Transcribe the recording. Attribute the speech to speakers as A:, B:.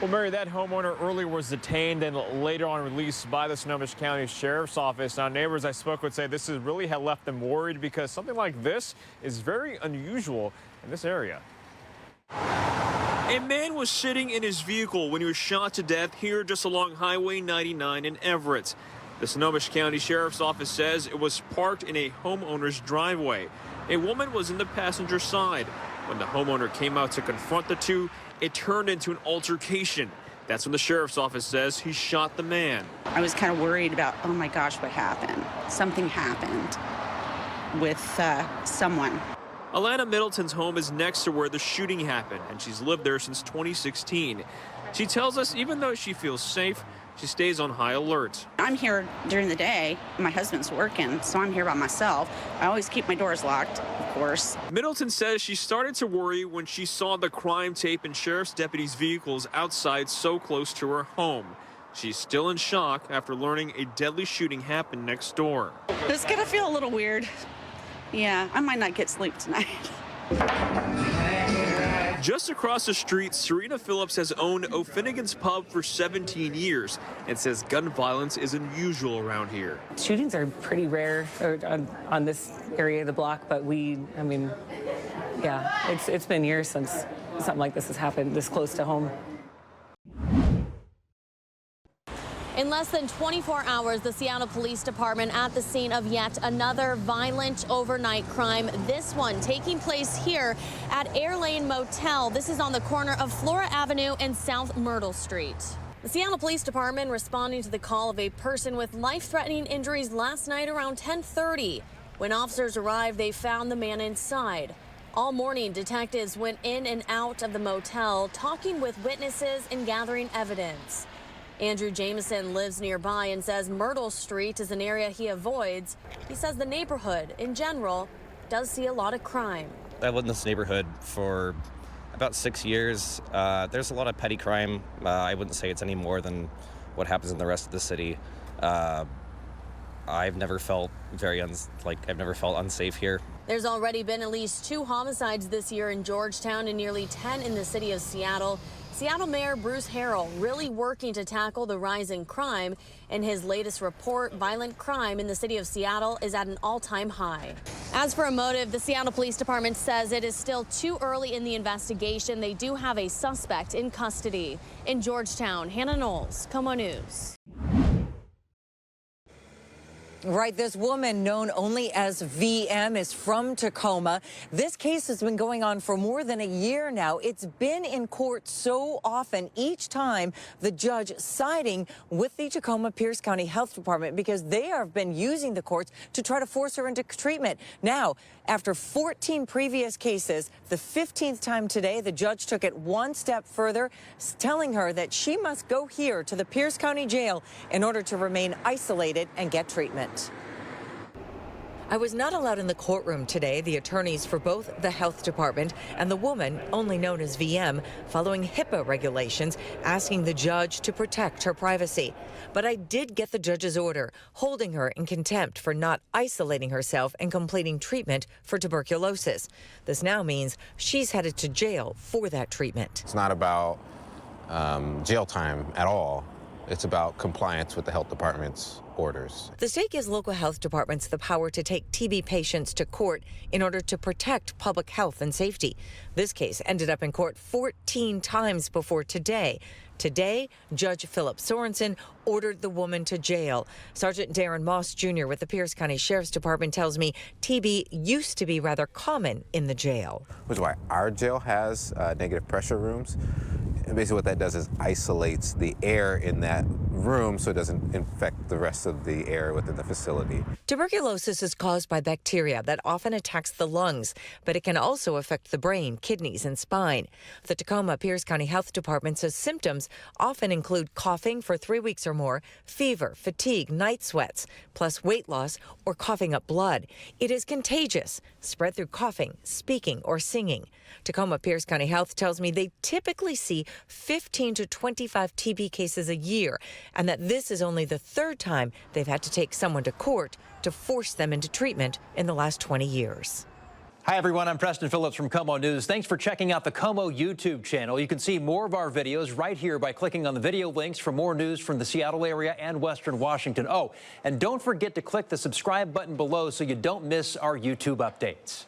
A: Well, Mary, that homeowner earlier was detained and later on released by the Snohomish County Sheriff's Office. Now, neighbors I spoke with say this has really had left them worried because something like this is very unusual in this area.
B: A man was sitting in his vehicle when he was shot to death here just along Highway 99 in Everett. The Snohomish County Sheriff's Office says it was parked in a homeowner's driveway. A woman was in the passenger side. When the homeowner came out to confront the two, it turned into an altercation. That's when the sheriff's office says he shot the man.
C: I was kind of worried about, oh my gosh, what happened? Something happened with someone.
B: Alana Middleton's home is next to where the shooting happened, and she's lived there since 2016. She tells us even though she feels safe, she stays on high alert.
C: I'm here during the day. My husband's working, so I'm here by myself. I always keep my doors locked, of course.
B: Middleton says she started to worry when she saw the crime tape in sheriff's deputies' vehicles outside so close to her home. She's still in shock after learning a deadly shooting happened next door.
C: It's gonna feel a little weird. Yeah, I might not get sleep tonight.
B: Just across the street, Serena Phillips has owned O'Finnigan's Pub for 17 years and says gun violence is unusual around here.
D: Shootings are pretty rare on this area of the block, but yeah, it's been years since something like this has happened this close to home.
E: In less than 24 hours, the Seattle Police Department at the scene of yet another violent overnight crime. This one taking place here at Air Lane Motel. This is on the corner of Flora Avenue and South Myrtle Street. The Seattle Police Department responding to the call of a person with life-threatening injuries last night around 10:30. When officers arrived, they found the man inside. All morning, detectives went in and out of the motel, talking with witnesses and gathering evidence. Andrew Jameson lives nearby and says Myrtle Street is an area he avoids. He says the neighborhood, in general, does see a lot of crime.
F: I've lived in this neighborhood for about 6 years. There's a lot of petty crime. I wouldn't say it's any more than what happens in the rest of the city. I've never felt unsafe here.
E: There's already been at least 2 homicides this year in Georgetown and nearly 10 in the city of Seattle. Seattle Mayor Bruce Harrell really working to tackle the rise in crime. In his latest report, violent crime in the city of Seattle is at an all-time high. As for a motive, the Seattle Police Department says it is still too early in the investigation. They do have a suspect in custody. In Georgetown, Hannah Knowles, KOMO News.
G: Right, this woman known only as VM is from Tacoma. This case has been going on for more than a year now. It's been in court so often, each time the judge siding with the Tacoma Pierce County Health Department because they have been using the courts to try to force her into treatment. Now, after 14 previous cases, the 15th time today, the judge took it one step further, telling her that she must go here to the Pierce County Jail in order to remain isolated and get treatment. I was not allowed in the courtroom today. The attorneys for both the health department and the woman, only known as VM, following HIPAA regulations, asking the judge to protect her privacy. But I did get the judge's order, holding her in contempt for not isolating herself and completing treatment for tuberculosis. This now means she's headed to jail for that treatment.
H: It's not about jail time at all. It's about compliance with the health department's orders.
G: The state gives local health departments the power to take TB patients to court in order to protect public health and safety. This case ended up in court 14 times before today. Today, Judge Philip Sorensen ordered the woman to jail. Sergeant Darren Moss Jr. with the Pierce County Sheriff's Department tells me TB used to be rather common in the jail.
H: Which is why our jail has negative pressure rooms. And basically what that does is isolates the air in that room so it doesn't infect the rest of the air within the facility.
G: Tuberculosis is caused by bacteria that often attacks the lungs, but it can also affect the brain, kidneys, and spine. The Tacoma Pierce County Health Department says symptoms often include coughing for 3 weeks or more, fever, fatigue, night sweats, plus weight loss or coughing up blood. It is contagious, spread through coughing, speaking, or singing. Tacoma Pierce County Health tells me they typically see 15 to 25 TB cases a year, and that this is only the third time they've had to take someone to court to force them into treatment in the last 20 years.
I: Hi, everyone. I'm Preston Phillips from KOMO News. Thanks for checking out the KOMO YouTube channel. You can see more of our videos right here by clicking on the video links for more news from the Seattle area and Western Washington. Oh, and don't forget to click the subscribe button below so you don't miss our YouTube updates.